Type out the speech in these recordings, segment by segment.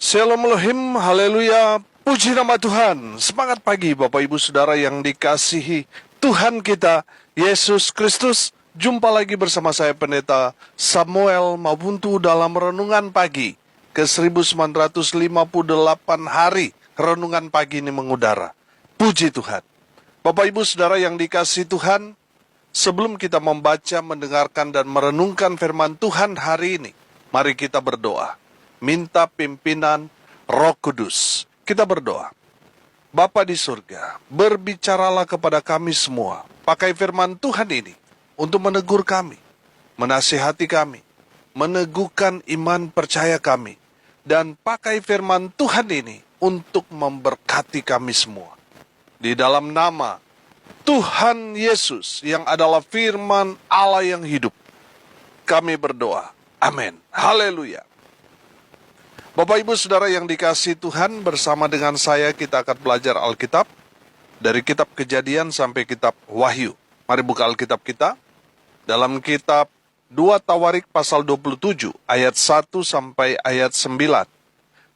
Shalom Elohim, haleluya, puji nama Tuhan. Semangat pagi Bapak Ibu Saudara yang dikasihi Tuhan kita, Yesus Kristus. Jumpa lagi bersama saya Pendeta Samuel Mabuntu dalam Renungan Pagi ke 1958 hari Renungan Pagi ini mengudara. Puji Tuhan. Bapak Ibu Saudara yang dikasihi Tuhan, sebelum kita membaca, mendengarkan, dan merenungkan firman Tuhan hari ini, mari kita berdoa. Minta pimpinan Roh Kudus. Kita berdoa. Bapa di surga, berbicaralah kepada kami semua. Pakai firman Tuhan ini untuk menegur kami, menasihati kami, meneguhkan iman percaya kami. Dan pakai firman Tuhan ini untuk memberkati kami semua. Di dalam nama Tuhan Yesus yang adalah firman Allah yang hidup, kami berdoa. Amin. Haleluya. Bapak Ibu Saudara yang dikasihi Tuhan, bersama dengan saya kita akan belajar Alkitab dari kitab Kejadian sampai kitab Wahyu. Mari buka Alkitab kita dalam kitab 2 Tawarik pasal 27 ayat 1 sampai ayat 9.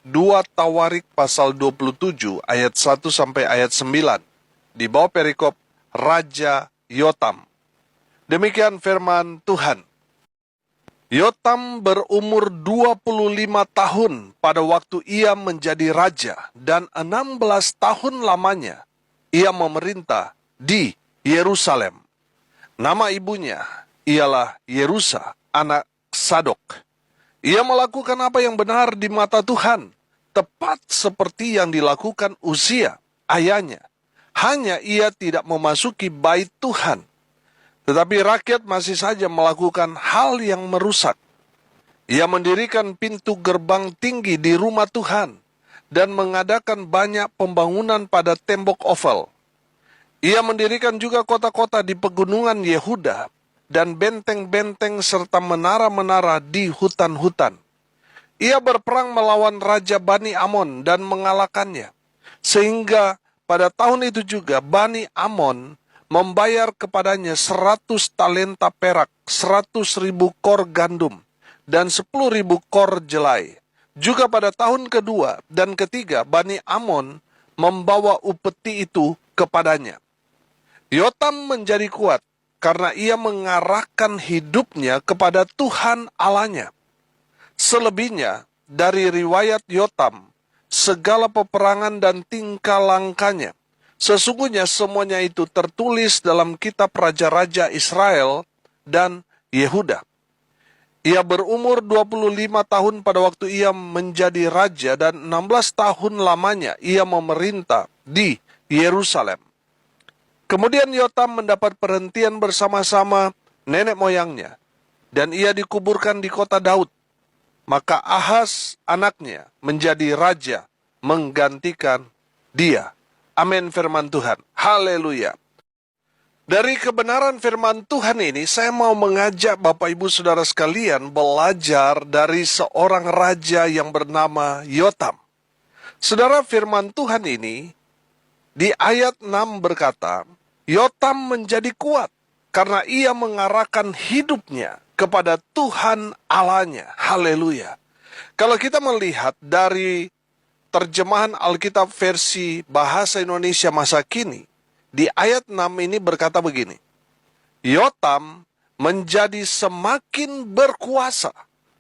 2 Tawarik pasal 27 ayat 1 sampai ayat 9. Di bawah perikop Raja Yotam. Demikian firman Tuhan. Yotam berumur 25 tahun pada waktu ia menjadi raja, dan 16 tahun lamanya ia memerintah di Yerusalem. Nama ibunya ialah Yerusa, anak Sadok. Ia melakukan apa yang benar di mata Tuhan, tepat seperti yang dilakukan Uzia, ayahnya. Hanya ia tidak memasuki bait Tuhan. Tetapi rakyat masih saja melakukan hal yang merusak. Ia mendirikan pintu gerbang tinggi di rumah Tuhan dan mengadakan banyak pembangunan pada tembok Ofel. Ia mendirikan juga kota-kota di pegunungan Yehuda dan benteng-benteng serta menara-menara di hutan-hutan. Ia berperang melawan Raja Bani Amon dan mengalahkannya. Sehingga pada tahun itu juga Bani Amon membayar kepadanya 100 talenta perak, 100.000 kor gandum, dan 10.000 kor jelai. Juga pada tahun kedua dan ketiga, Bani Amon membawa upeti itu kepadanya. Yotam menjadi kuat karena ia mengarahkan hidupnya kepada Tuhan Allahnya. Selebihnya dari riwayat Yotam, segala peperangan dan tingkah langkahnya, sesungguhnya semuanya itu tertulis dalam kitab Raja-Raja Israel dan Yehuda. Ia berumur 25 tahun pada waktu ia menjadi raja, dan 16 tahun lamanya ia memerintah di Yerusalem. Kemudian Yotam mendapat perhentian bersama-sama nenek moyangnya, dan ia dikuburkan di kota Daud. Maka Ahaz anaknya menjadi raja menggantikan dia. Amin firman Tuhan. Haleluya. Dari kebenaran firman Tuhan ini, saya mau mengajak Bapak Ibu Saudara sekalian belajar dari seorang raja yang bernama Yotam. Saudara, firman Tuhan ini di ayat 6 berkata, Yotam menjadi kuat karena ia mengarahkan hidupnya kepada Tuhan Allahnya. Haleluya. Kalau kita melihat dari terjemahan Alkitab versi bahasa Indonesia masa kini, di ayat 6 ini berkata begini, Yotam menjadi semakin berkuasa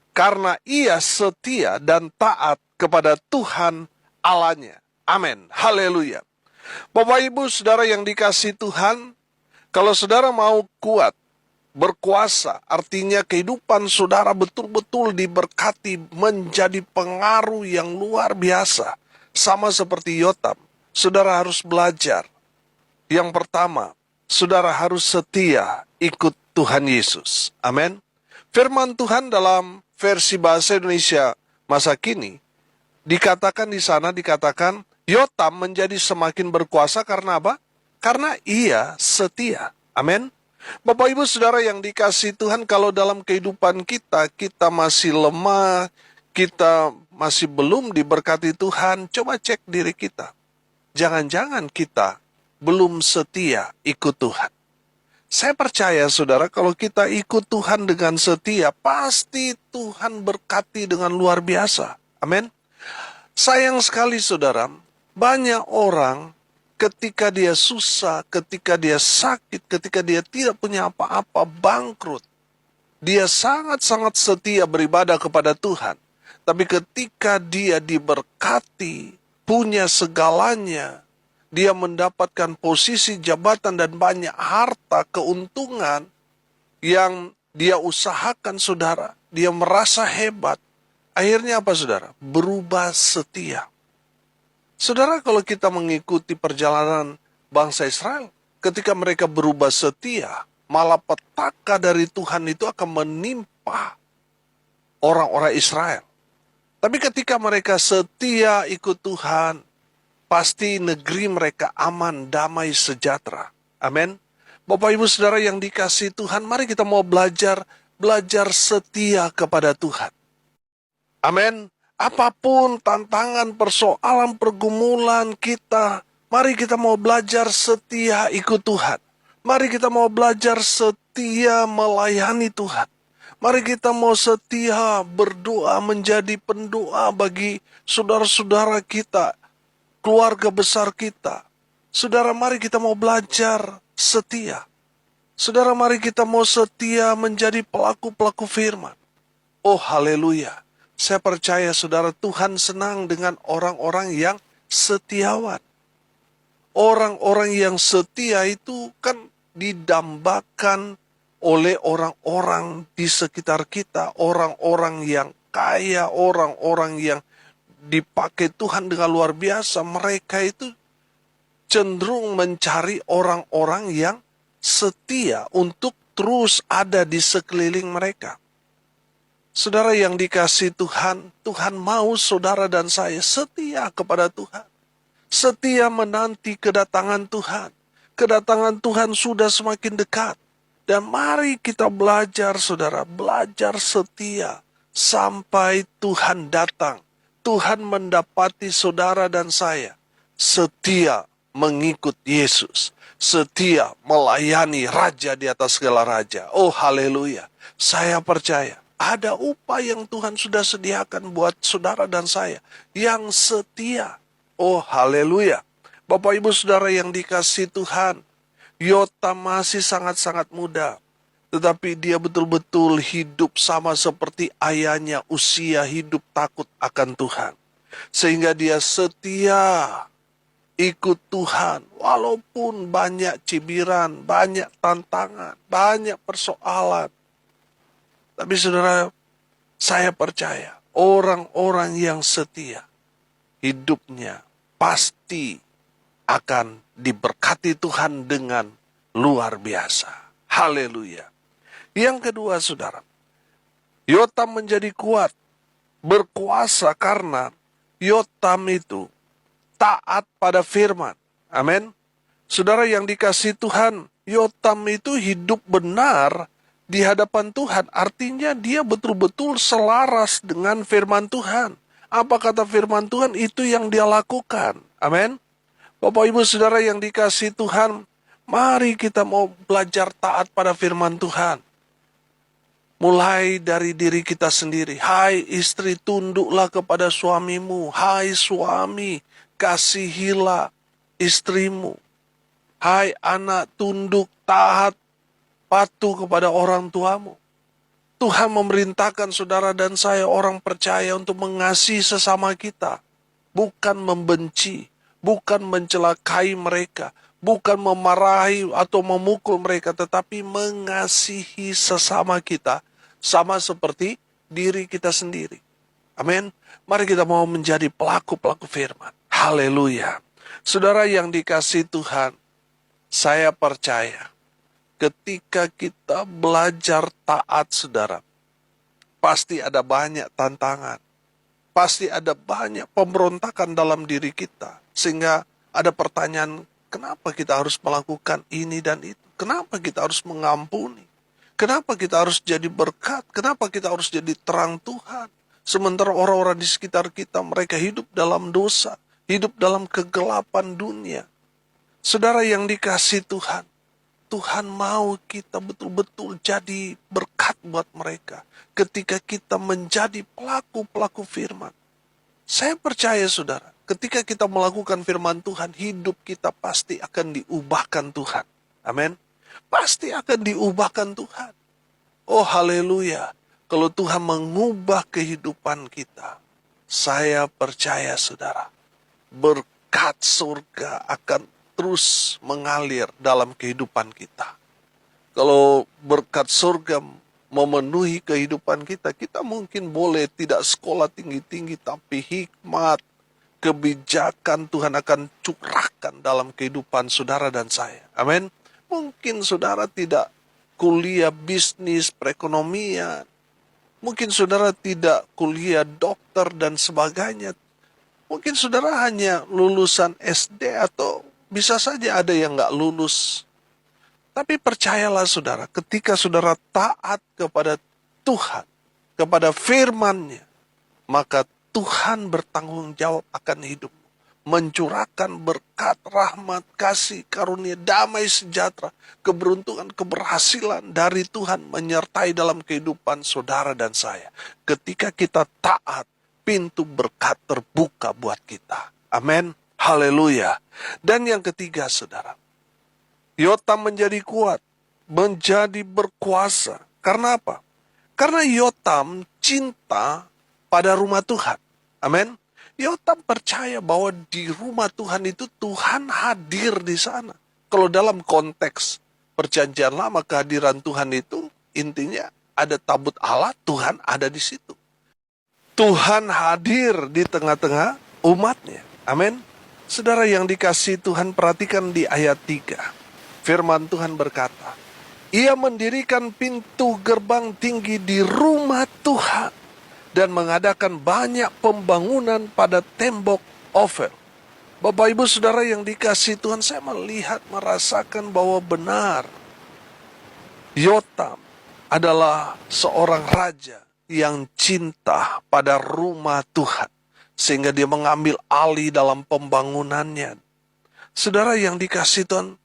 karena ia setia dan taat kepada Tuhan Allahnya. Amin. Haleluya. Bapak Ibu Saudara yang dikasihi Tuhan, kalau saudara mau kuat, berkuasa, artinya kehidupan saudara betul-betul diberkati, menjadi pengaruh yang luar biasa. Sama seperti Yotam, saudara harus belajar. Yang pertama, saudara harus setia ikut Tuhan Yesus. Amin. Firman Tuhan dalam versi bahasa Indonesia masa kini, dikatakan di sana, dikatakan, Yotam menjadi semakin berkuasa karena apa? Karena ia setia. Amin. Bapak Ibu Saudara yang dikasihi Tuhan, kalau dalam kehidupan kita masih lemah, kita masih belum diberkati Tuhan, coba cek diri kita. Jangan-jangan kita belum setia ikut Tuhan. Saya percaya saudara, kalau kita ikut Tuhan dengan setia, pasti Tuhan berkati dengan luar biasa. Amin. Sayang sekali saudara, banyak orang ketika dia susah, ketika dia sakit, ketika dia tidak punya apa-apa, bangkrut, dia sangat-sangat setia beribadah kepada Tuhan. Tapi ketika dia diberkati, punya segalanya, dia mendapatkan posisi jabatan dan banyak harta, keuntungan yang dia usahakan saudara, dia merasa hebat. Akhirnya apa saudara? Berubah setia. Saudara, kalau kita mengikuti perjalanan bangsa Israel, ketika mereka berubah setia, malapetaka dari Tuhan itu akan menimpa orang-orang Israel. Tapi ketika mereka setia ikut Tuhan, pasti negeri mereka aman, damai, sejahtera. Amin. Bapak Ibu Saudara yang dikasihi Tuhan, mari kita mau belajar setia kepada Tuhan. Amin. Apapun tantangan, persoalan, pergumulan kita, mari kita mau belajar setia ikut Tuhan. Mari kita mau belajar setia melayani Tuhan. Mari kita mau setia berdoa menjadi pendoa bagi saudara-saudara kita, keluarga besar kita. Saudara, mari kita mau belajar setia. Saudara, mari kita mau setia menjadi pelaku-pelaku firman. Oh, haleluya. Saya percaya saudara, Tuhan senang dengan orang-orang yang setiawan. Orang-orang yang setia itu kan didambakan oleh orang-orang di sekitar kita. Orang-orang yang kaya, orang-orang yang dipakai Tuhan dengan luar biasa. Mereka itu cenderung mencari orang-orang yang setia untuk terus ada di sekeliling mereka. Saudara yang dikasihi Tuhan, Tuhan mau saudara dan saya setia kepada Tuhan. Setia menanti kedatangan Tuhan. Kedatangan Tuhan sudah semakin dekat. Dan mari kita belajar saudara, belajar setia sampai Tuhan datang. Tuhan mendapati saudara dan saya setia mengikut Yesus. Setia melayani Raja di atas segala Raja. Oh haleluya, saya percaya. Ada upah yang Tuhan sudah sediakan buat saudara dan saya yang setia. Oh haleluya. Bapak Ibu Saudara yang dikasihi Tuhan, Yotam masih sangat-sangat muda. Tetapi dia betul-betul hidup sama seperti ayahnya, Usia hidup takut akan Tuhan. Sehingga dia setia ikut Tuhan. Walaupun banyak cibiran, banyak tantangan, banyak persoalan. Tapi saudara, saya percaya orang-orang yang setia, hidupnya pasti akan diberkati Tuhan dengan luar biasa. Haleluya. Yang kedua saudara, Yotam menjadi kuat, berkuasa karena Yotam itu taat pada firman. Amin. Saudara yang dikasihi Tuhan, Yotam itu hidup benar di hadapan Tuhan, artinya dia betul-betul selaras dengan firman Tuhan. Apa kata firman Tuhan, itu yang dia lakukan. Amin. Bapak Ibu Saudara yang dikasihi Tuhan, mari kita mau belajar taat pada firman Tuhan. Mulai dari diri kita sendiri. Hai istri, tunduklah kepada suamimu. Hai suami, kasihilah istrimu. Hai anak, tunduk, taat, patuh kepada orang tuamu. Tuhan memerintahkan saudara dan saya orang percaya untuk mengasihi sesama kita. Bukan membenci, bukan mencelakai mereka, bukan memarahi atau memukul mereka, tetapi mengasihi sesama kita sama seperti diri kita sendiri. Amin. Mari kita mau menjadi pelaku-pelaku firman. Haleluya. Saudara yang dikasihi Tuhan, saya percaya ketika kita belajar taat saudara, pasti ada banyak tantangan. Pasti ada banyak pemberontakan dalam diri kita. Sehingga ada pertanyaan, kenapa kita harus melakukan ini dan itu? Kenapa kita harus mengampuni? Kenapa kita harus jadi berkat? Kenapa kita harus jadi terang Tuhan? Sementara orang-orang di sekitar kita, mereka hidup dalam dosa, hidup dalam kegelapan dunia. Saudara yang dikasihi Tuhan, Tuhan mau kita betul-betul jadi berkat buat mereka ketika kita menjadi pelaku-pelaku firman. Saya percaya saudara, ketika kita melakukan firman Tuhan, hidup kita pasti akan diubahkan Tuhan. Amin. Pasti akan diubahkan Tuhan. Oh haleluya. Kalau Tuhan mengubah kehidupan kita, saya percaya saudara, berkat surga akan terus mengalir dalam kehidupan kita. Kalau berkat surga memenuhi kehidupan kita, kita mungkin boleh tidak sekolah tinggi-tinggi, tapi hikmat, kebijakan Tuhan akan curahkan dalam kehidupan saudara dan saya. Amin. Mungkin saudara tidak kuliah bisnis, perekonomian. Mungkin saudara tidak kuliah dokter dan sebagainya. Mungkin saudara hanya lulusan SD atau bisa saja ada yang nggak lulus. Tapi percayalah saudara, ketika saudara taat kepada Tuhan, kepada firman-Nya, maka Tuhan bertanggung jawab akan hidupmu. Mencurahkan berkat, rahmat, kasih, karunia, damai, sejahtera, keberuntungan, keberhasilan dari Tuhan menyertai dalam kehidupan saudara dan saya. Ketika kita taat, pintu berkat terbuka buat kita. Amin. Haleluya. Dan yang ketiga saudara, Yotam menjadi kuat, menjadi berkuasa. Karena apa? Karena Yotam cinta pada rumah Tuhan. Amin. Yotam percaya bahwa di rumah Tuhan itu Tuhan hadir di sana. Kalau dalam konteks perjanjian lama, kehadiran Tuhan itu intinya ada tabut Allah, Tuhan ada di situ. Tuhan hadir di tengah-tengah umatnya. Amin. Saudara yang dikasihi Tuhan, perhatikan di ayat 3. Firman Tuhan berkata, Ia mendirikan pintu gerbang tinggi di rumah Tuhan dan mengadakan banyak pembangunan pada tembok Ofel. Bapak ibu saudara yang dikasihi Tuhan, saya melihat, merasakan bahwa benar Yotam adalah seorang raja yang cinta pada rumah Tuhan, sehingga dia mengambil alih dalam pembangunannya. Saudara yang dikasihi Tuhan,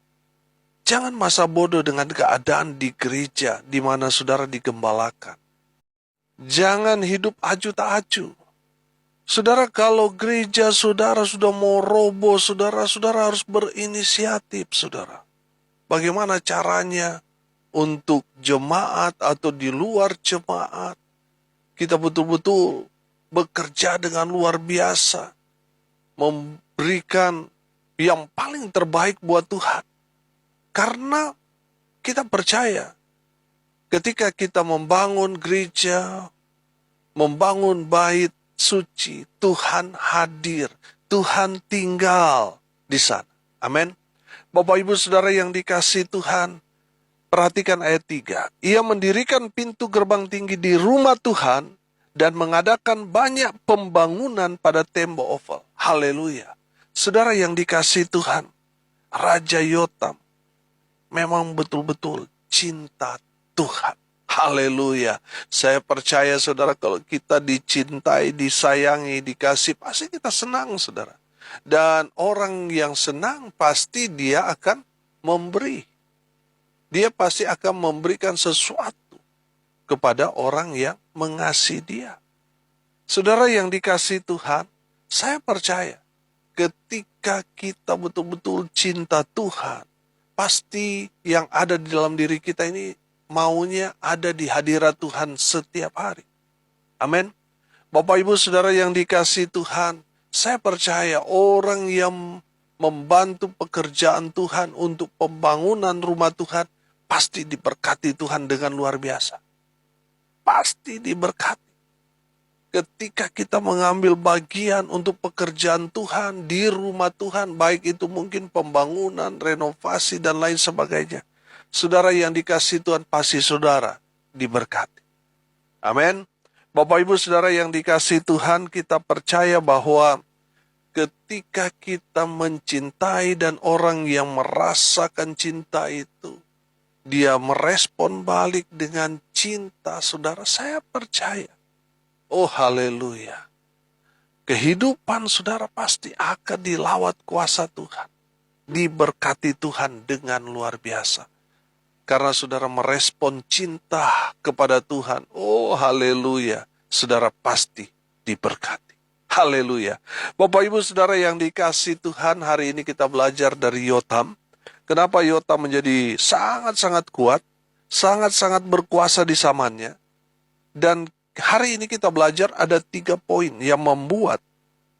jangan masa bodoh dengan keadaan di gereja di mana saudara digembalakan. Jangan hidup acu tak acu. Saudara, kalau gereja saudara sudah mau roboh, saudara harus berinisiatif, saudara. Bagaimana caranya untuk jemaat atau di luar jemaat, kita betul-betul bekerja dengan luar biasa, memberikan yang paling terbaik buat Tuhan. Karena kita percaya, ketika kita membangun gereja, membangun bait suci, Tuhan hadir, Tuhan tinggal di sana. Amin. Bapak ibu saudara yang dikasihi Tuhan, perhatikan ayat 3. Ia mendirikan pintu gerbang tinggi di rumah Tuhan dan mengadakan banyak pembangunan pada tembok Ofel. Haleluya. Saudara yang dikasihi Tuhan, Raja Yotam memang betul-betul cinta Tuhan. Haleluya. Saya percaya saudara, kalau kita dicintai, disayangi, dikasih, pasti kita senang saudara. Dan orang yang senang pasti dia akan memberi. Dia pasti akan memberikan sesuatu kepada orang yang mengasihi dia. Saudara yang dikasihi Tuhan, saya percaya ketika kita betul-betul cinta Tuhan, pasti yang ada di dalam diri kita ini maunya ada di hadirat Tuhan setiap hari. Amin. Bapak ibu saudara yang dikasihi Tuhan, saya percaya orang yang membantu pekerjaan Tuhan untuk pembangunan rumah Tuhan pasti diberkati Tuhan dengan luar biasa. Pasti diberkati. Ketika kita mengambil bagian untuk pekerjaan Tuhan di rumah Tuhan, baik itu mungkin pembangunan, renovasi, dan lain sebagainya. Saudara yang dikasihi Tuhan, pasti saudara diberkati. Amin. Bapak ibu saudara yang dikasihi Tuhan, kita percaya bahwa ketika kita mencintai dan orang yang merasakan cinta itu, dia merespon balik dengan cinta, saudara, saya percaya. Oh haleluya. Kehidupan saudara pasti akan dilawat kuasa Tuhan. Diberkati Tuhan dengan luar biasa. Karena saudara merespon cinta kepada Tuhan. Oh haleluya. Saudara pasti diberkati. Haleluya. Bapak Ibu Saudara yang dikasihi Tuhan, hari ini kita belajar dari Yotam. Kenapa Yotam menjadi sangat-sangat kuat, sangat-sangat berkuasa di zamannya. Dan hari ini kita belajar ada 3 poin yang membuat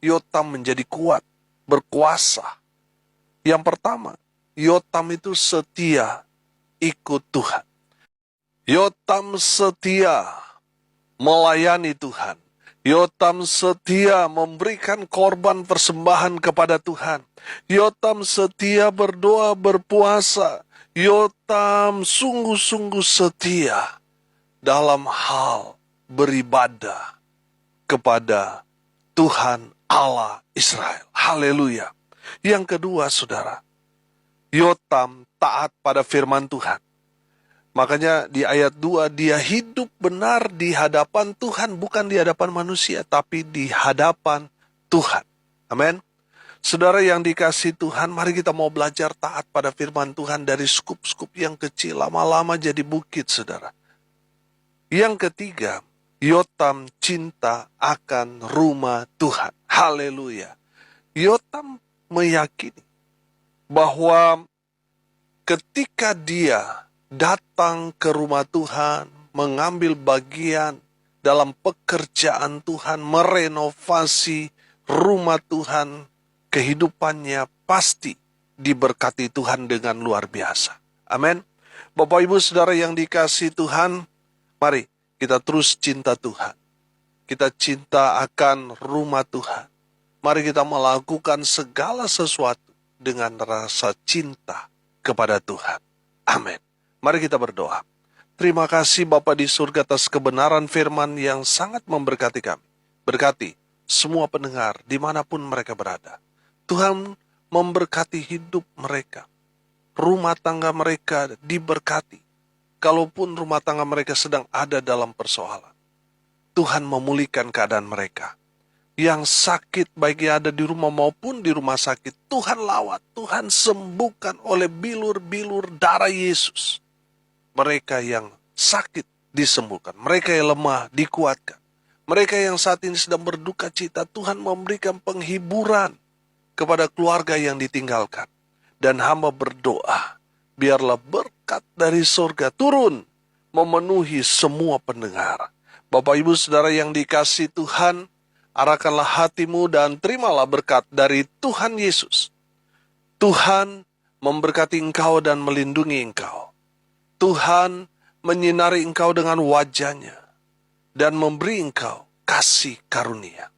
Yotam menjadi kuat, berkuasa. Yang pertama, Yotam itu setia ikut Tuhan. Yotam setia melayani Tuhan. Yotam setia memberikan korban persembahan kepada Tuhan. Yotam setia berdoa, berpuasa. Yotam sungguh-sungguh setia dalam hal beribadah kepada Tuhan Allah Israel. Haleluya. Yang kedua, saudara, Yotam taat pada firman Tuhan. Makanya di ayat 2, dia hidup benar di hadapan Tuhan, bukan di hadapan manusia, tapi di hadapan Tuhan. Amin. Saudara yang dikasihi Tuhan, mari kita mau belajar taat pada firman Tuhan dari skup-skup yang kecil, lama-lama jadi bukit, saudara. Yang ketiga, Yotam cinta akan rumah Tuhan. Haleluya. Yotam meyakini bahwa ketika dia datang ke rumah Tuhan, mengambil bagian dalam pekerjaan Tuhan, merenovasi rumah Tuhan, kehidupannya pasti diberkati Tuhan dengan luar biasa. Amin. Bapak Ibu Saudara yang dikasihi Tuhan, mari kita terus cinta Tuhan. Kita cinta akan rumah Tuhan. Mari kita melakukan segala sesuatu dengan rasa cinta kepada Tuhan. Amin. Mari kita berdoa. Terima kasih Bapa di surga atas kebenaran firman yang sangat memberkati kami. Berkati semua pendengar dimanapun mereka berada. Tuhan memberkati hidup mereka. Rumah tangga mereka diberkati. Kalaupun rumah tangga mereka sedang ada dalam persoalan, Tuhan memulihkan keadaan mereka. Yang sakit baik yang ada di rumah maupun di rumah sakit, Tuhan lawat, Tuhan sembuhkan oleh bilur-bilur darah Yesus. Mereka yang sakit disembuhkan, mereka yang lemah dikuatkan. Mereka yang saat ini sedang berduka cita, Tuhan memberikan penghiburan kepada keluarga yang ditinggalkan. Dan hamba berdoa, biarlah berkat dari surga turun memenuhi semua pendengar. Bapak Ibu Saudara yang dikasihi Tuhan, arahkanlah hatimu dan terimalah berkat dari Tuhan Yesus. Tuhan memberkati engkau dan melindungi engkau. Tuhan menyinari engkau dengan wajah-Nya dan memberi engkau kasih karunia.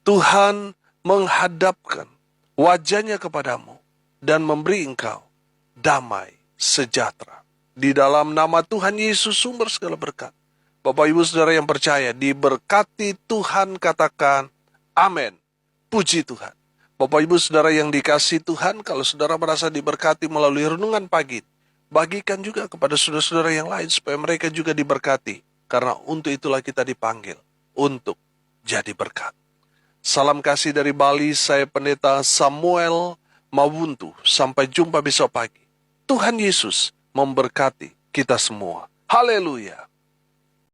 Tuhan menghadapkan wajah-Nya kepadamu dan memberi engkau damai sejahtera. Di dalam nama Tuhan Yesus sumber segala berkat. Bapak Ibu Saudara yang percaya, diberkati Tuhan, katakan amin. Puji Tuhan. Bapak Ibu Saudara yang dikasihi Tuhan, kalau saudara merasa diberkati melalui renungan pagi, bagikan juga kepada saudara-saudara yang lain supaya mereka juga diberkati. Karena untuk itulah kita dipanggil untuk jadi berkat. Salam kasih dari Bali, saya Pendeta Samuel Mawuntu. Sampai jumpa besok pagi. Tuhan Yesus memberkati kita semua. Haleluya.